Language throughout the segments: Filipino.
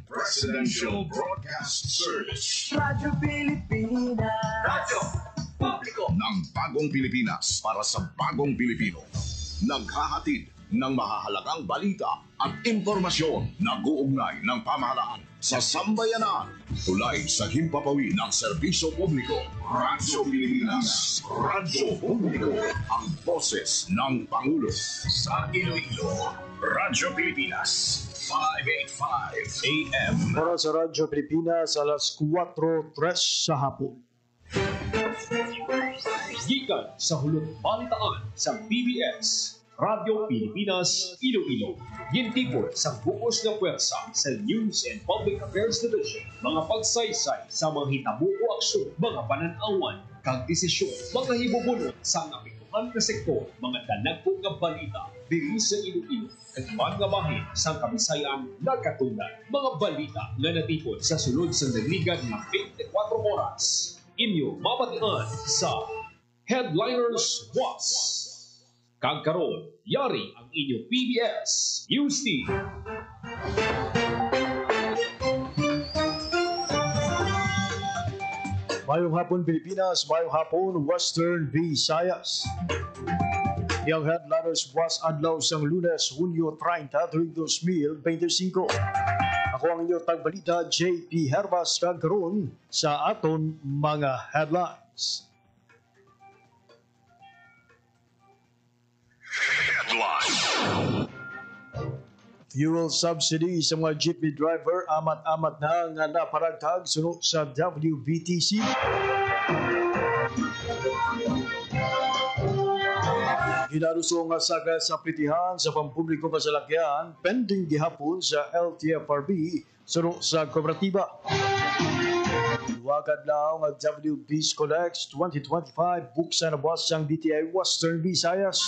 Presidential Broadcast Service. Radyo Pilipinas. Radyo Publiko ng Bagong Pilipinas para sa Bagong Pilipino. Naghahatid ng mahahalagang balita at impormasyon na guugnay ng pamahalaan sa sambayanan. Tulay sa himpapawid ng serbisyo publiko. Radyo Pilipinas. Radyo Publiko. Ang boses ng Pangulo. Sa Iloilo, Radyo Pilipinas. 585 AM. Para sa Radyo Pilipinas, alas 4:03 sa hapon. Gikan sa hulog balitaan sa PBS, Radyo Pilipinas, Iloilo. Gintipon sa bukos na pwersa sa News and Public Affairs Division. Mga pagsaysay sa mga hitabo o aksyon, mga pananawan, kag desisyon, mga hibubulot sa napituhan na sektor, mga danagpo nga balita, diri sa Iloilo, at mga bahin sa Kabisayan nagkatunan. Mga balita nga natipon sa sulod sa nagligan ng 24 oras. Inyo mapatian sa Headliners Was. Kagkaroon, yari ang inyong PBS News Team. Mayong hapon Pilipinas, mayong hapon Western Visayas. Yang headliners was adlaw sang Lunes, Hunyo 30, 2025. Ako ang inyong tagbalita, JP Herbas, kagkaroon sa aton mga headlines. Fuel subsidy sa mga jeepney driver amat-amat na nga naparagtag sunod sa WBTC. Ginaruso nga saga sa pritihan sa pampubliko kasalakyan pending gihapon sa LTFRB sunod sa kooperatiba. Luwagad lang ang WB's Collects 2025 buksan na buwas ang DTI Western Visayas.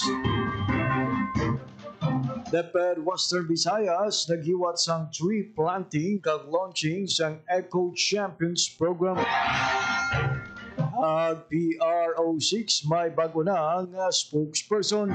DepEd Western Visayas naghiwat sang tree planting kag launching sang Eco Champions Program. Ang PRO6 may bago na ang spokesperson.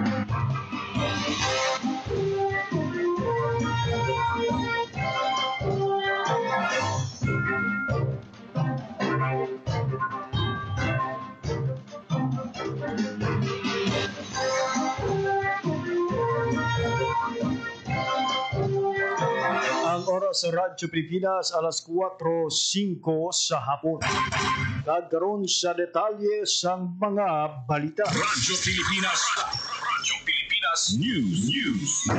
Ang oras sa Radyo Pilipinas, alas 4:05 sa hapon. Nagkaroon sa detalye sa mga balita. Radyo Pilipinas. Radyo Pilipinas News.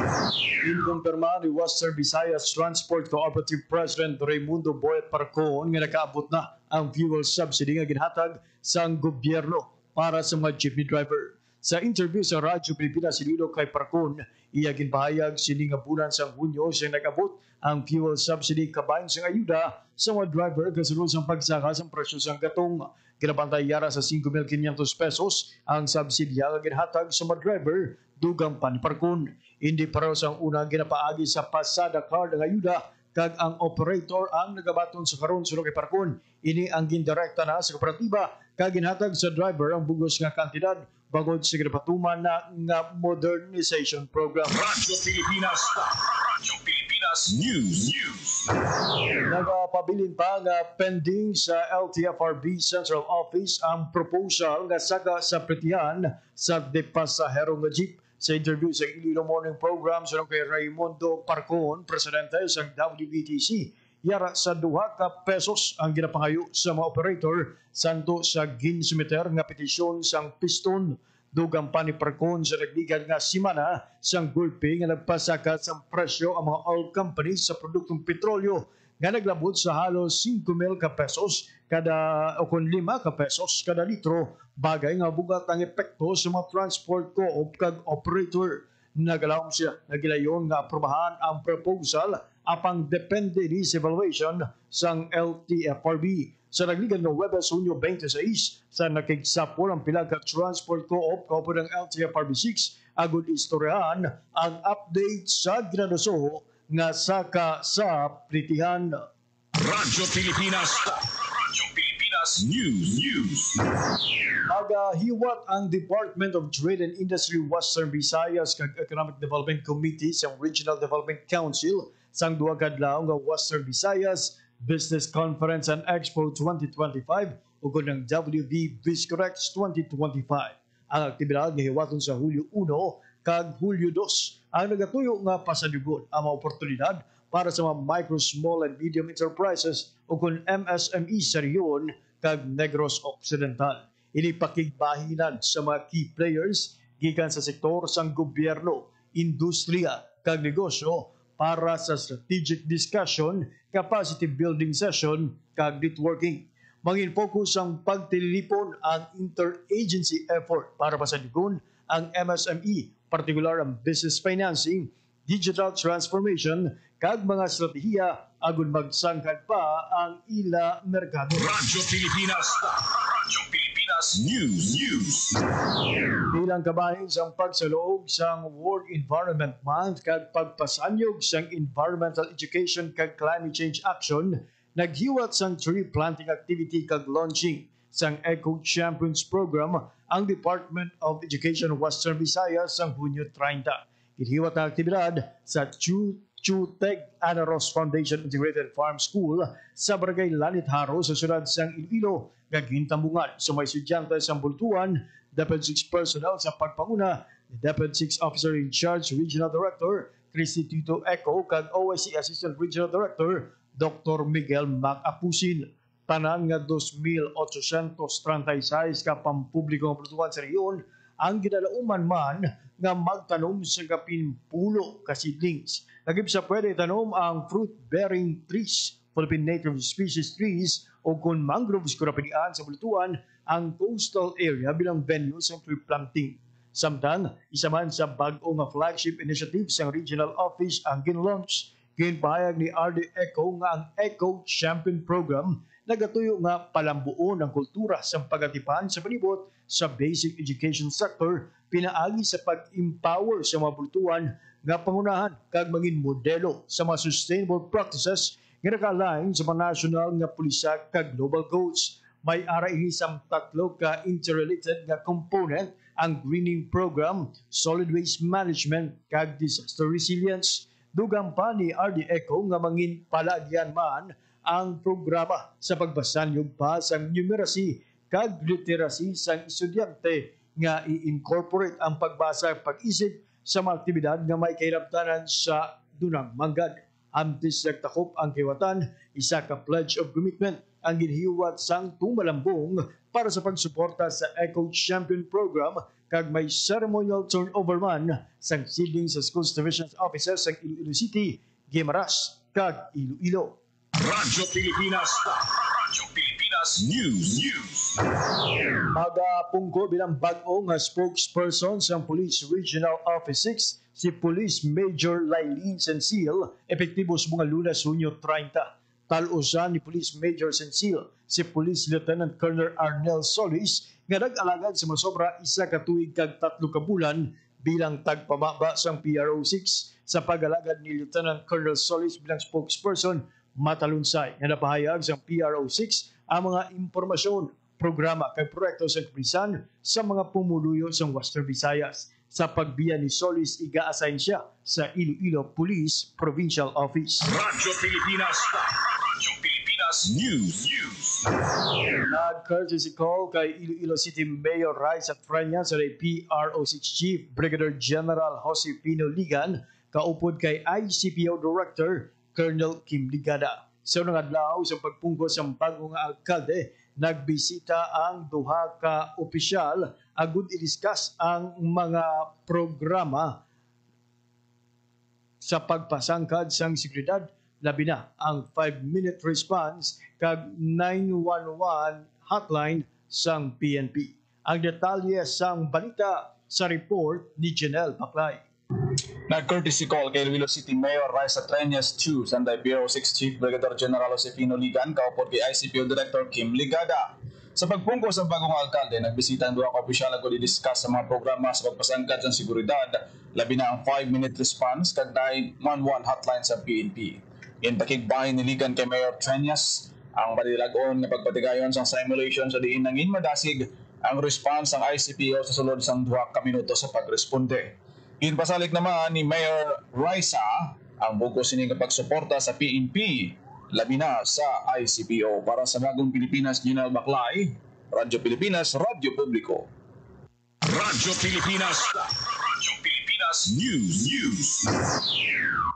Inkumpirma ni Western Visayas Transport Cooperative President Raimundo Boyet Parcon nga nakaabot na ang fuel subsidy nga ginhatag sa gobyerno para sa mga jeepney driver. Sa interview sa Radyo Pilipinas Iloilo kay Parcon, iya ginpahayag sini nga bulan sa Hunyo siya nag-abot ang fuel subsidy kabayan sa ayuda sa mga driver kasunod sa pagsaka sa presyo sa gatong. Kinabantay yara sa 5,500 pesos ang subsidiya nga ginhatag sa mga driver dugang pa ni Parcon. Hindi para sa unang ginapaagi sa pasada card ang ayuda kag ang operator ang nagabaton sa karon sulod kay Parcon. Ini ang gindirekta na sa kooperatiba kag ginhatag sa driver ang bugos nga kantidad bagod sa ginapatuman na nga modernization program. Radyo Pilipinas. Radyo Pilipinas News. Nagapabilin pa nga pending sa LTFRB Central Office ang proposal nga saga sa pritihan sa depasahero nga jeep. Sa interview sa Iloilo Morning Program sa kay Raimundo Parcon, presidente sa WBTC, yara sa 2 ka pesos ang ginapangayo sa mga operator santo sa ginsumiter nga petisyon sang piston. Dugang pa ni Parcon sa nagligan nga simana sang gulpi nga nagpasaka sa presyo ang mga oil companies sa produktong petrolyo nga naglabot sa halos 5,000 ka pesos kada o kun 5 ka pesos kada litro, bagay nga bugat ang epekto sa mga transport co-op kag operator. Nagalawom siya nagilayon nga aprobahan ang proposal apang depende ni sa evaluation sang LTFRB. Sa nagligan ng Webes Hunyo 26 sa nakigsapol ang pila ka transport co-op kaupo ng LTFRB6 agud istoryahan ang update sa graduso nga saka sa pritihan. Radyo Pilipinas. Radyo Pilipinas News. Nagahiwat ang Department of Trade and Industry Western Visayas kag Economic Development Committee sa Regional Development Council sang duha ka adlaw nga Western Visayas Business Conference and Expo 2025 ug ng WV BizCorrect 2025. Ang aktibidad nga hiwaton sa Hulyo 1 kag Hulyo 2 ang nagatuyo nga pasadyugon ang mga oportunidad para sa mga micro, small and medium enterprises o kung MSME sa rehiyon kag Negros Occidental. Ini pakigbahinan sa mga key players gikan sa sektor sang gobyerno, industriya kag negosyo para sa strategic discussion, capacity building session kag networking. Mangin focus ang pagtilipon ang interagency effort para pasadyugon ang MSME, partikular ang business financing, digital transformation kag mga estratehiya agon magsangkad pa ang ila merkado. Radyo Pilipinas News. Bilang kabahin sa pagsaloob sa World Environment Month kag pagpasanyog sa environmental education kag climate change action, naghiwat sang tree planting activity kag launching sang Eco Champions Program ang Department of Education Western Visayas sang Hunyo 30. Ginihiwat ang aktibidad sa Chuteg Anaros Foundation Integrated Farm School sa Barangay Lanitharo sa siyudad sang Iloilo nga gintambungan sa mga estudyante sa Bultuan, Deputy 6 personnel sa pagpanguna ni Deputy 6 Officer in Charge Regional Director Christy Tito Eco kag OIC Assistant Regional Director Dr. Miguel Mac-Apusin. Tanan nga 2,836 ka pampublikong produktuhan sa rehiyon ang ginalauman man nga magtanom sa kapinpulo ka seedlings. Lagip sa pwede tanom ang fruit-bearing trees, Philippine native species trees o kung mangroves kurapinian sa Bultuan ang coastal area bilang venue sa tree planting. Samtang, isa man sa bag-o nga flagship initiative sa regional office ang ginlaunch, ginpahayag ni RD Eco nga ang Eco Champion Program nagatuyo nga palambuon ang kultura sa pagatipan sa palibot sa basic education sector, pinaagi sa pag-empower sa mga Bultuan nga pangunahan kag mangin modelo sa mga sustainable practices nga nakalain sa mga national nga pulisa kag global goals. May ara ini sa tatlo ka interrelated nga component ang greening program, solid waste management kag disaster resilience. Dugang pa ni RD Eco nga mangin palagyan man ang programa sa pagbasanyog pa sa numeracy kag literacy sa estudyante nga i-incorporate ang pagbasa at pag-isip sa mga aktibidad nga may kahiraptanan sa dunang manggad. Amtis nagtakop ang kiwatan, isa ka pledge of commitment ang ginhiwat sang tumalambong para sa pagsuporta sa Eco Champion Program kag may ceremonial turnover man sang seedling sa Schools Division Officers sa Iloilo City, Guimaras kag Iloilo. Radyo Pilipinas News. Magapungko bilang bag-o nga spokesperson sa Police Regional Office 6 si Police Major Lailin Sensil, epektibo sa mga Lunes, Hunyo 30. Talusan ni Police Major Sensil si Police Lieutenant Colonel Arnel Solis nga nag-alagad sa masobra isa ka tuig kag 3 ka bulan bilang tagpamaba sa PRO6 sa pag-alagad ni Lieutenant Colonel Solis bilang spokesperson. Matalunsay nga napahayag sa PRO6 ang mga impormasyon, programa kag proyekto sa kapisan sa mga pumuluyo sa Western Visayas. Sa pagbiya ni Solis, iga-assign siya sa Iloilo Police Provincial Office. Radyo Pilipinas News. Nag-courtesy call kay Iloilo City Mayor Raisa Trenya sa PRO6 Chief Brigadier General Josefino Ligan, kaupod kay ICPO Director Colonel Kim Ligada. Sa unang adlaw sa pagpungko sa bagong alkalde, nagbisita ang duha ka opisyal agud i-discuss ang mga programa sa pagpasangkad sang seguridad, labi na ang 5-minute response kag 911 hotline sang PNP. Ang detalye sang balita sa report ni Janelle Baclay. Nag-courtesy call kay Iloilo City Mayor Raisa Treñas II, Sanday Bureau 6 Chief Brigadier General Josefino Ligan, kaupod kay ICPO Director Kim Ligada. Sa pagpungko sa bagong alkalde, nagbisita ang duha ka opisyal na i-discuss sa mga programa sa pagpasangkad sa seguridad, labi na ang 5-minute response kag 911 hotline sa PNP. In pakigbahin ni Ligan kay Mayor Treñas, ang madilagon nga pagpatigayon sa simulation sa diin nangin madasig ang response ng ICPO sa sulod sang 2 ka minuto sa pagresponde. Inpasalig naman ni Mayor Raisa ang bugos ini pagsuporta sa PNP, labi na sa ICPO. Para sa Bagong Pilipinas, General Baclay, Radyo Pilipinas, Radyo Publiko. Radyo Pilipinas. Radyo Pilipinas News.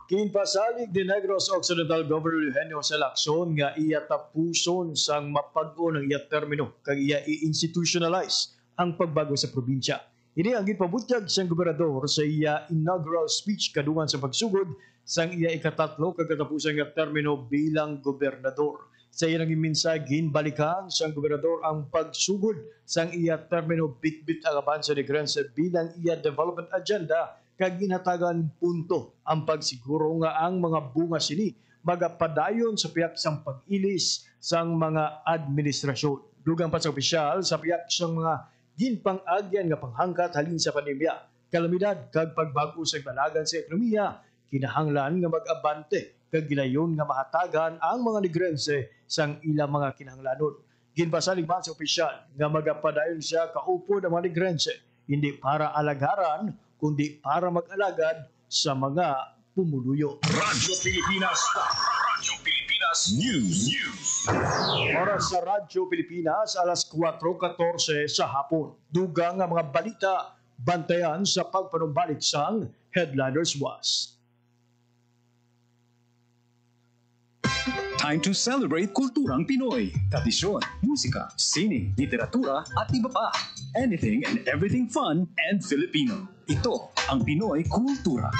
Kinpasalig ni Negros Occidental Governor Eugenio Salacson nga iya tapuson sang mapag-o ng iya termino kag iya i-institutionalize ang pagbago sa probinsya. Ini ang gipabutyag siyang gobernador sa iya inaugural speech kadungan sa pagsugod sang iya ikatatlo kagatapusan nga termino bilang gobernador. Sa iya naging minsay, ginbalikan siyang gobernador ang pagsugod sang iya termino bitbit ang abansa ni Grense bilang iya development agenda kag ginatagan punto ang pagsiguro nga ang mga bunga sini magapadayon sa piyak sang pag-ilis sang mga administrasyon. Dugang pa sa opisyal sa piyak sang mga ginpang-agyan nga panghangkat halin sa pandemya, kalamidad kag pagbago sa balagan sa ekonomiya, kinahanglan nga mag-abante kag gilayon nga mahatagan ang mga Negrense sang ilang mga kinahanglanon. Ginpasalig man sa opisyal nga magapadayon siya kaupod ang mga Negrense, hindi para alagaran kundi para mag-alagad sa mga pumuluyo. Radyo Pilipinas. Radyo Pilipinas News. Oras sa Radyo Pilipinas, alas 4:14 sa hapon. Dugang ang mga balita, bantayan sa pagpanumbalik sang Headliners Was. Time to celebrate kulturang Pinoy. Tradisyon, musika, sining, literatura at iba pa. Anything and everything fun and Filipino. Ito ang Pinoy Kultura.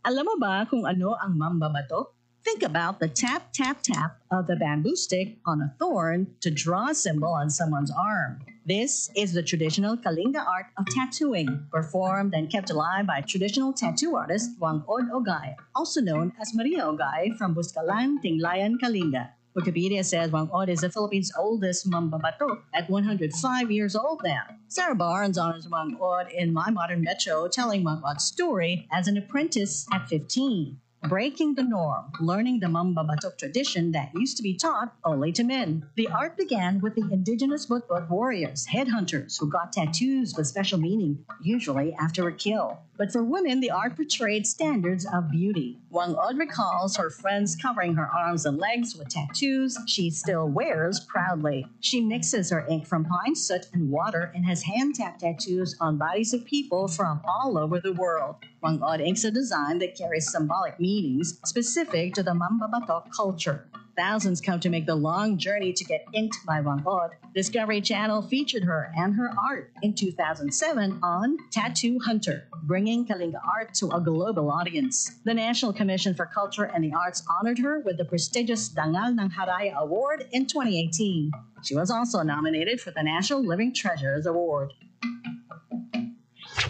Alam mo ba kung ano ang mambabato? Think about the tap, tap, tap of the bamboo stick on a thorn to draw a symbol on someone's arm. This is the traditional Kalinga art of tattooing, performed and kept alive by traditional tattoo artist Wangod Ogay, also known as Maria Ogay from Buscalan, Tinglayan, Kalinga. Wikipedia says Wangod is the Philippines' oldest mambabato at 105 years old now. Sarah Barnes honors Wangod in My Modern Metro, telling Wangod's story as an apprentice at 15. Breaking the norm, learning the mambabatok tradition that used to be taught only to men. The art began with the indigenous Butbut warriors, headhunters, who got tattoos with special meaning, usually after a kill. But for women, the art portrayed standards of beauty. Wangod recalls her friends covering her arms and legs with tattoos she still wears proudly. She mixes her ink from pine soot and water and has hand-tapped tattoos on bodies of people from all over the world. Wangod inks a design that carries symbolic meanings specific to the Mambabatok culture. Thousands come to make the long journey to get inked by Wangod. Discovery Channel featured her and her art in 2007 on Tattoo Hunter, bringing Kalinga art to a global audience. The National Commission for Culture and the Arts honored her with the prestigious Dangal ng Haraya Award in 2018. She was also nominated for the National Living Treasures Award.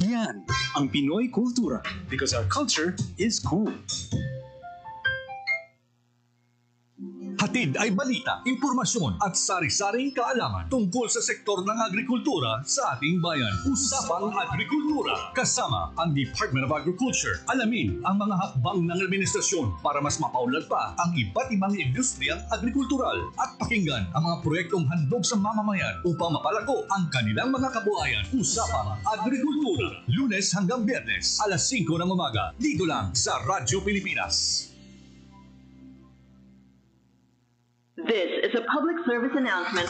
Yan ang Pinoy Kultura because our culture is cool. Hatid ay balita, impormasyon at sari-saring kaalaman tungkol sa sektor ng agrikultura sa ating bayan. Usapang Agrikultura kasama ang Department of Agriculture. Alamin ang mga hakbang ng administrasyon para mas mapaunlad pa ang iba't ibang industriyang agrikultural at pakinggan ang mga proyektong handog sa mamamayan upang mapalago ang kanilang mga kabuhayan. Usapang Agrikultura, Lunes hanggang Biyernes, alas 5 ng umaga, dito lang sa Radyo Pilipinas. This is a public service announcement.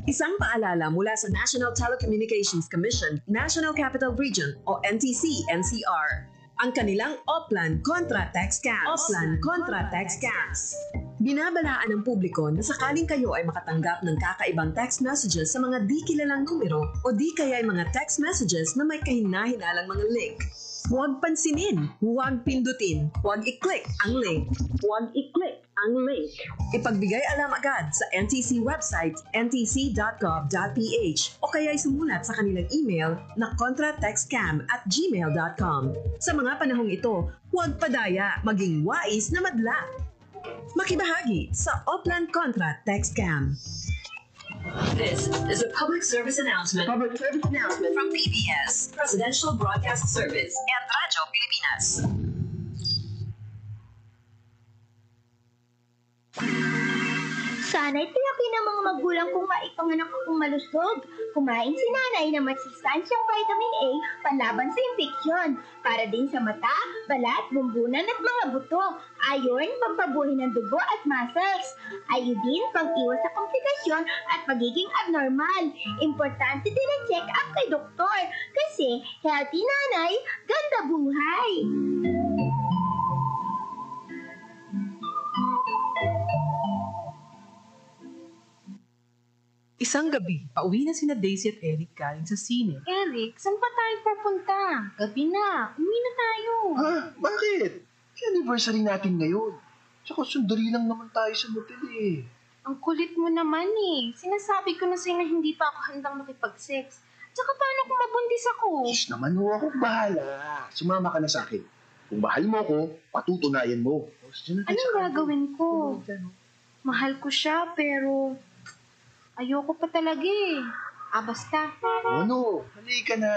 Isang paalala mula sa National Telecommunications Commission, National Capital Region o NTC-NCR. Ang kanilang Oplan Contra Tax Scams. Oplan Contra Tax Scams. Binabalaan ng publiko na sakaling kayo ay makatanggap ng kakaibang text messages sa mga di kilalang numero o di kaya ay mga text messages na may kahina-hinalang mga link. Huwag pansinin, huwag pindutin, huwag i-click ang link. Huwag i-click ang link. Ipagbigay alam agad sa NTC website ntc.gov.ph o kaya sumulat sa kanilang email na contratextcam@gmail.com. Sa mga panahong ito, huwag padaya, maging wais na madla. Makibahagi sa Oplan Contra Text Scam. This is a public service announcement. Public service announcement from PBS, Presidential Broadcast Service, and Radyo Pilipinas. Sana'y tiyak Sabi ng mga magulang kong maipanganak akong malusog. Kumain si nanay ng masustansyang vitamin A panlaban sa infeksyon. Para din sa mata, balat, bumbunan at mga buto. Iron, pampabuhay ng dugo at muscles. Iodine, pang-iwas sa komplikasyon at pagiging abnormal. Importante din ang check-up kay doktor. Kasi healthy nanay, ganda buhay. Isang gabi, pauwi na sina Daisy at Eric galing sa sine. Eric, saan pa tayo pupunta? Gabi na. Uwi na tayo. Ha? Bakit? Anniversary natin ngayon. Tsaka sundali lang naman tayo sa motel eh. Ang kulit mo naman eh. Sinasabi ko na sa'yo na hindi pa ako handang makipag-sex. Tsaka paano kung mabuntis ako? Sus naman ho, ako bahala. Sumama ka na sa akin. Kung mahal mo ako, patutunayan mo. Anong gagawin ko? Mahal ko siya pero ayoko pa talaga eh. Basta. Ano? Halika na.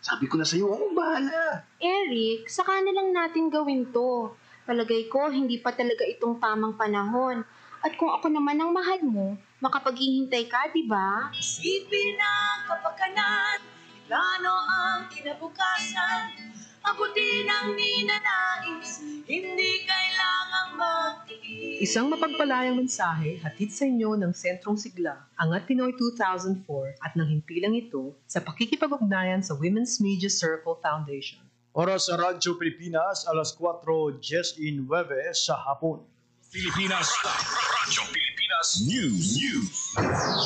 Sabi ko na sa'yo, akong bahala. Eric, saka na lang natin gawin to. Palagay ko, hindi pa talaga itong tamang panahon. At kung ako naman ang mahal mo, makapaghihintay ka, di ba? Isipin ang kapakanan, plano ang kinabukasan, abutin ang ninanais, hindi kailangang magtiis. Isang mapagpalayang mensahe hatid sa inyo ng Sentrong Sigla, Angat Pinoy 2004 at ng himpilang ito sa pakikipag-ugnayan sa Women's Media Circle Foundation. Oras sa Radyo Pilipinas, alas 4:19 sa hapon. Pilipinas, Radyo Pilipinas News.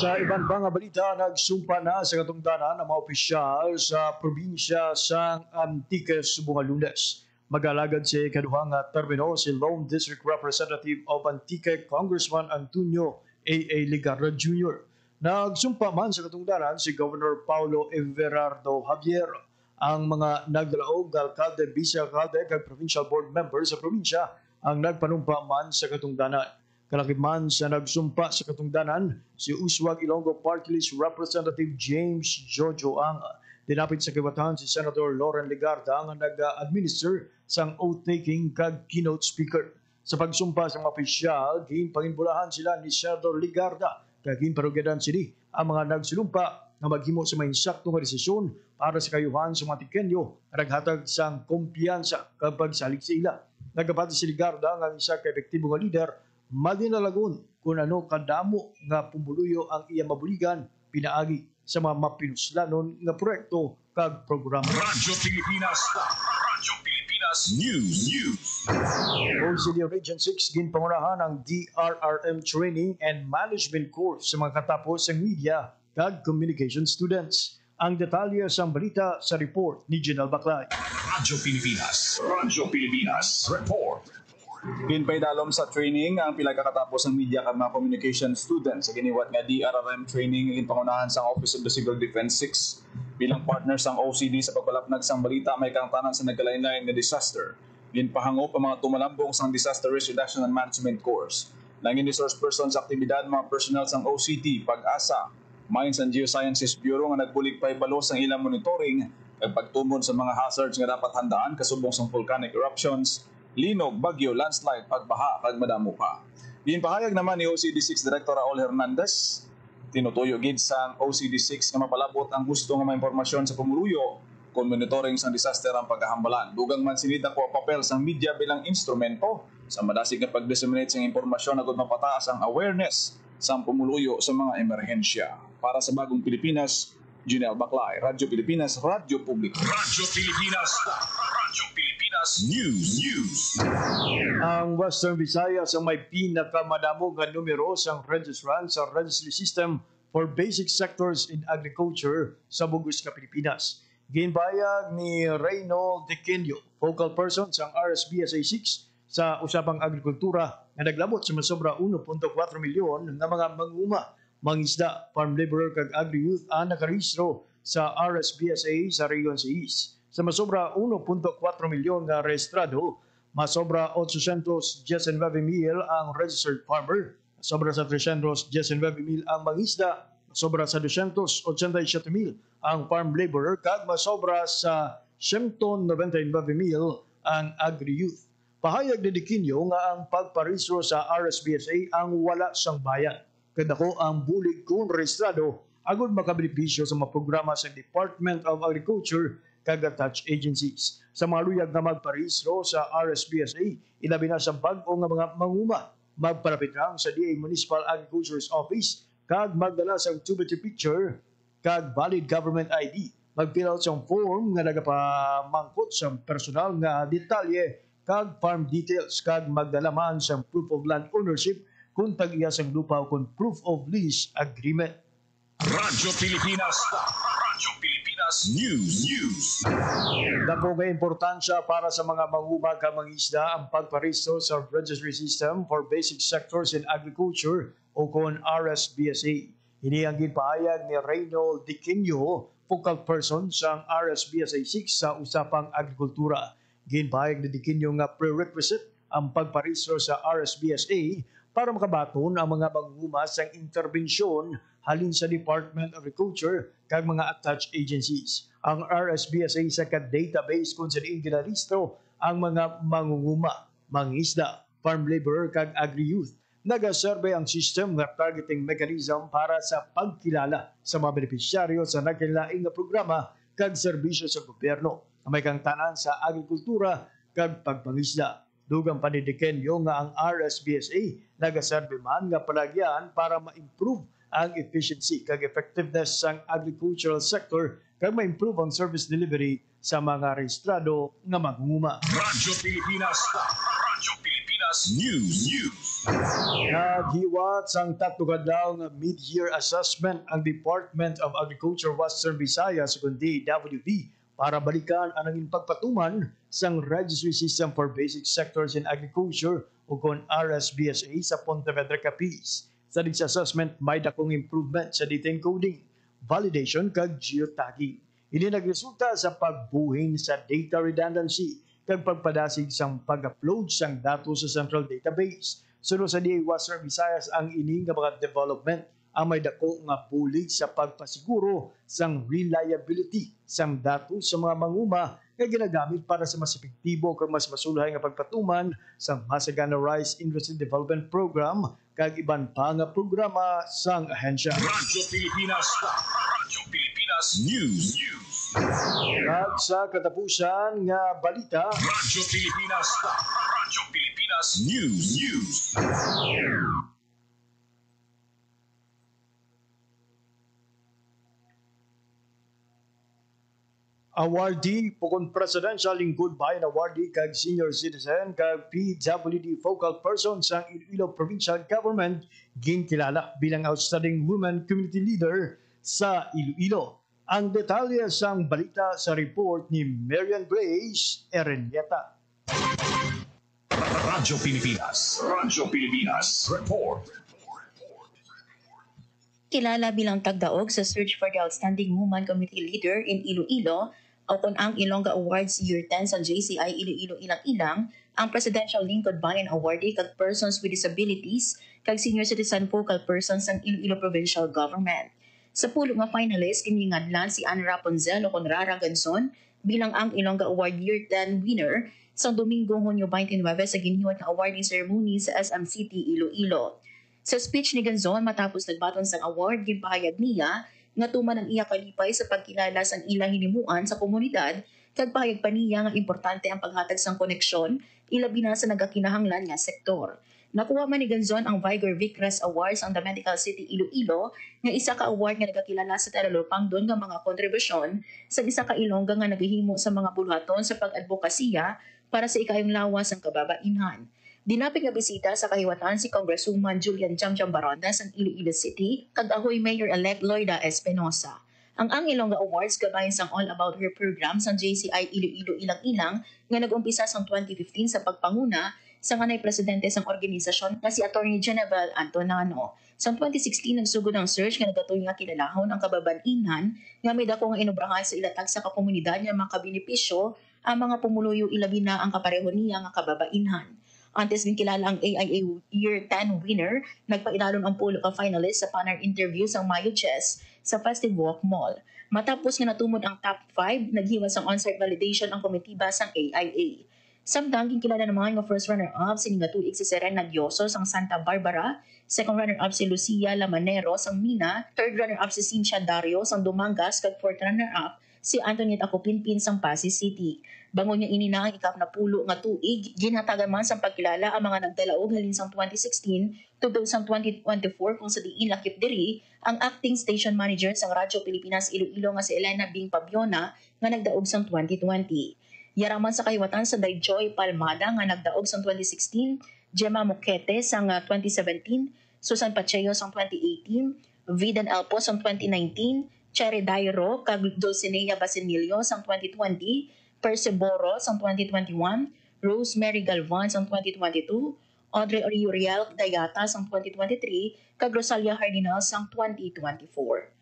Sa ibang mga balita, nagsumpa na sa katungdanan ng mga opisyal sa probinsya sa Antiques buong Lunes. Mag-alagad si kaduhang termino si Lone District Representative of Antique Congressman Antonio A.A. Ligarda Jr. Nagsumpa man sa katungdanan si Governor Paulo Everardo Javier. Ang mga nagdalaog, alkalde, vice-alkalde kag provincial board members sa probinsya ang nagpanumpa man sa katungdanan. Kalakip man sa nagsumpa sa katungdanan, si Uswag Ilonggo Party List Representative James Jojo Ang. Dinapit sa kibatahan si Senator Loren Ligarda ang nag-administer sang oath-taking kag keynote speaker. Sa pagsumpa sa mga opisyal, ginpanginbulahan sila ni Senator Ligarda kag ginparugadan sila ang mga nagsilumpa na maghimo sa mga insaktong desisyon para sa kayuhan sa mga Tikenyo na naghatag sang kumpiyansa kapag salig sa ila. Nagapati si Ligarda nga isa ka epektibong leader, madinalagon kung ano kadamo nga pumuluyo ang iya mabuligan pinaagi sa mga mapinuslanon nga proyekto kag programa. Radyo Pilipinas News. OCD Region 6 ginpangunahan ang DRRM Training and Management Course sa mga katapos ng media kag communication students. Ang detalye sa balita sa report ni General Baclay. Radyo Pilipinas Report. Ginpaydalom sa training ang pila kakatapos ng media kag mga communication students sa giniwat nga DRRM training ginpangunahan sa Office of the Civil Defense 6 bilang partners sang OCD sa pagpalapnag sang balita may kangtanan sa nagkalain-lain nga disaster. Ginpahangop ang mga tumalambong sang Disaster Risk Reduction and Management Course. Nangin resource person sa aktibidad mga personnel sang OCD, Pag-asa, Mines and Geosciences Bureau nga nagbulig paibalos ang ilang monitoring at pagtumon sa mga hazards nga dapat handaan kasubong sa volcanic eruptions, linog, bagyo, landslide, pagbaha, kag madamo pa. Ginpahayag naman ni OCD6 Director Raul Hernandez, tinutuyo gid sa OCD6 nga mapalabot ang gusto nga impormasyon sa pumuluyo kung monitoring sa disaster ang paghahambalan. Dugang man sinita ko ang papel sa media bilang instrumento sa madasig nga pag-disseminate sa impormasyon agud mapataas ang awareness sa pumuluyo sa mga emerhensya. Para sa Bagong Pilipinas, Junel Baclay, Radyo Pilipinas, Radyo Publiko. Radyo Pilipinas News. Ang Western Visayas ang may pinakamadamo nga numero sa registrant sa registry system for basic sectors in agriculture sa Bugos ka Pilipinas. Ginbayag ni Reynold Dequenio, focal person sa RSBSA 6 sa usapang agrikultura na naglabot sa masobra 1.4 milyon ng mga manguma, mangisda, farm laborer kag agri-youth ang nakarehistro sa RSBSA sa Region 6. Sa masobra 1.4 milyon nga rehistrado, masobra 819,000 ang registered farmer, masobra sa 319,000 ang mangisda, masobra sa 287,000 ang farm laborer kag masobra sa 199,000 ang agri-youth. Pahayag ni Diquinio nga ang pagparehistro sa RSBSA ang wala sang bayan. kadako ang bulig kung rehistrado agud makabenepisyo sa mga programa sa Department of Agriculture kag attached agencies. Sa mga luyag na magparehistro sa RSPSA, ilabi na sa bag-o nga mga manguma, magpalapit lang sa DA Municipal Agriculture's Office kag magdala sa activity picture kag valid government ID. Mag-fill out sa form nga nagapamangkot sa personal nga detalye kag farm details kag magdala man sa proof of land ownership kung tag-iya sang lupa o kung proof of lease agreement. Radyo Pilipinas. Radyo Pilipinas News. Dako nga importansya para sa mga manguma ka mangisda ang pagparisto sa registry system for basic sectors in agriculture o kon RSBSA. Ini ang ginpahayag ni Reynold Diquinio, focal person sa RSBSA 6 sa usapang agrikultura. Ginpahayag ni Diquinio nga prerequisite ang pagparisto sa RSBSA para makabaton ang mga manguma sa interbensyon halin sa Department of Agriculture kag mga attached agencies. Ang RSBSA sa ka-database kung saan ginarehistro ang mga mangunguma, mangisda, farm laborer kag agri-youth. Nagasurvey ang system nga targeting mechanism para sa pagkilala sa mga benepisyaryo sa nagkailaing nga programa kag serbisyo sa gobyerno na may kangtanan sa agrikultura kag pagpangisda. Dugang panidikenyo nga ang RSBSA nagasurvey man nga palagyan para ma-improve ang efficiency kag effectiveness sa agricultural sector kag ma-improve ang service delivery sa mga rehistrado nga mangunguma. Radyo Pilipinas. Radyo Pilipinas News. Naghiwat sang tatlo kadlaw nga mid-year assessment ang Department of Agriculture Western Visayas kundi DWV para balikan ang naging pagpatuman sang Registry System for Basic Sectors in Agriculture o kon RSBSA sa Pontevedra Capiz. Sa assessment, may dakong improvement sa data encoding, validation kag geotagging. Ini nagresulta sa pagbuhin sa data redundancy kag pagpadasig sang pag-upload sang datos sa central database. Sunod sa DA Western Visayas ang ini nga mga development ang may dako nga bulig sa pagpasiguro sang reliability sang datos sa mga manguma nga ginagamit para sa mas epektibo kag mas masulhay nga pagpatuman sa Masagana Rice Industry Development Program kag iban pa nga programa sang ahensya. Radyo Pilipinas. Radyo Pilipinas News. Kag sa katapusan nga balita, Radyo Pilipinas. Radyo Pilipinas News. awardee pukon Presidential Lingkod Bayan awardee kag senior citizen kag PWD focal person sa Iloilo Provincial Government ginkilala bilang outstanding women community leader sa Iloilo. Ang detalye sang balita sa report ni Marian Grace Erenieta. Radyo Pilipinas. Radyo Pilipinas. Report. Kilala bilang tagdaog sa Search for the Outstanding Woman Community Leader in Iloilo o kung ang Ilongga Awards Year 10 sa JCI Iloilo Ilang-Ilang, ang Presidential Lingkod Bayan Awardee kag Persons with Disabilities kag Senior Citizen Focal Persons ng Iloilo Provincial Government. Sa pulo nga finalist, kiningadlan si Anne Rapunzel o Rara Ganson bilang ang Ilongga Award Year 10 winner sa Domingo, Hunyo 29 sa ginhiwat na awarding ceremony sa SM City, Iloilo. Sa speech ni Ganzon matapos nagbaton sa award, ginpahayag niya nga tuman ang iya kalipay sa pagkilala sang ilang hinimuan sa komunidad kag pahayag pa niya nga importante ang paghatag sang koneksyon ilabi na sa nagakinahanglan nga sektor. Nakuha man ni Ganzon ang Vigor Vicres Awards ang The Medical City Iloilo nga isa ka award nga nagakilala sa Talalopang doon nga mga kontribusyon sa isa ka Ilongga nga naghihimo sa mga buluhaton sa pag-advokasya para sa ikayong lawas ang kababainhan. Dinapit nga bisita sa kahiwatan si Congresswoman Julian Chamcham Baronda sa Iloilo City kag ahoy Mayor-elect Loida Espinosa. Ang Ilongga Awards gabayan sang All About Her program sa JCI Iloilo Ilang-Ilang nga nag-umpisa sang 2015 sa pagpanguna sa kanay presidente sang organisasyon na si Attorney Genevieve Antonano. Sa 2016 nagsugod ang search nga nagatuloy nga kilalahon ang kababainhan nga may dako nga inubrahay sa ilatag sa kakomunidad nga makabenepisyo ang mga pumuluyo ilabi na ang kapareho niya nga kababainhan. Antes din kilala ang AIA Year 10 winner, nagpaidalon ang pulo ka finalist sa panel interview sa Mayo Chess sa Festive Walk Mall. Matapos nga natumod ang top 5, naghiwas ang on-site validation ang komitiba sang AIA. Samtang ginkilala naman nga first runner-up si tuig si Serena Dioso sang Santa Barbara, second runner-up si Lucia Lamanero sang Mina, third runner-up si Cynthia Dario sang Dumangas, kag fourth runner-up si Antoniette Acopinpin sang Pasig City. Bangon niya ini na ang ika-10 nga tuig, ginhatagan man sang pagkilala ang mga nagdalaog halin sang 2016 tungod sang 2024 kung sa diin lakip diri ang acting station manager sang Radyo Pilipinas Iloilo nga si Elena Bing Pabiona nga nagdaog sang 2020. Yaraman sa kahiwatan sa Dayjoy Palmada nga nagdaog sang 2016, Gemma Moquete sang 2017, Susan Pacheco sang 2018, Vidan Alpo sang 2019, Cherry Dairo kag Dulcinea Basilio sang 2020, Percy Boro sang 2021, Rosemary Galvan sang 2022, Audrey Oriuriel Dayata sang 2023, kag Rosalia Hardinal sang 2024.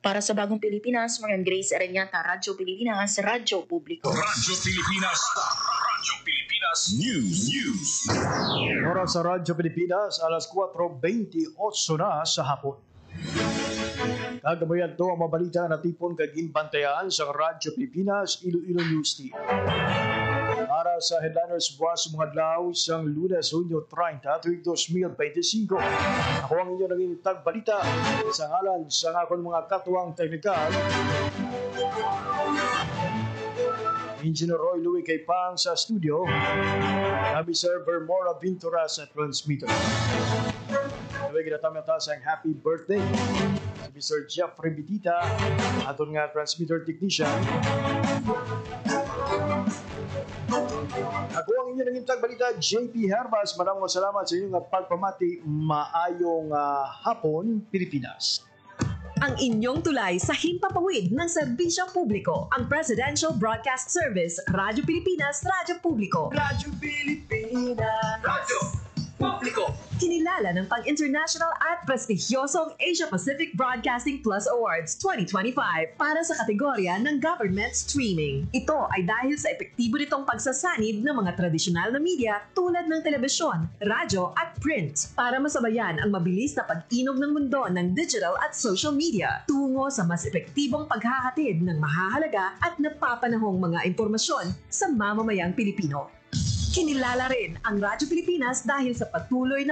Para sa Bagong Pilipinas, Marian Grace Areñata, Radyo Pilipinas, Radyo Publiko. Radyo Pilipinas, Radyo Pilipinas News. Oras sa Radyo Pilipinas, alas 4:28 na sa hapon. Kagabayan to ang mabalita na tipon kaginbantayan sa Radyo Pilipinas, Iloilo News Team. Para sa headliners buwas mga adlaw sang Lunes, Hunyo 30, tuig 2025. Ako ang inyo naging tagbalita sa ngalan sa akong mga katuwang teknikal. Engineer Roy Louie Kaipang sa studio. Kami Server Mora Ventura sa transmitter. Nawag ginatamata sa happy birthday si Mr. Jeffrey Bitita, aton nga transmitter technician. Ako ang inyo naging tagbalita, JP Herbas. Maraming salamat sa inyong pagpamati. Maayong hapon, Pilipinas. Ang inyong tulay sa himpapawid ng serbisyo publiko, ang Presidential Broadcast Service, Radyo Pilipinas, Radyo Publiko. Radyo Pilipinas, Radyo Publiko. Kinilala ng pang-international at prestigyosong Asia Pacific Broadcasting Plus Awards 2025 para sa kategorya ng Government Streaming. Ito ay dahil sa epektibo nitong pagsasanib ng mga tradisyonal na media tulad ng telebisyon, radyo at print para masabayan ang mabilis na pag-inog ng mundo ng digital at social media tungo sa mas epektibong paghahatid ng mahahalaga at napapanahong mga impormasyon sa mamamayang Pilipino. Kinilala rin ang Radyo Pilipinas dahil sa patuloy na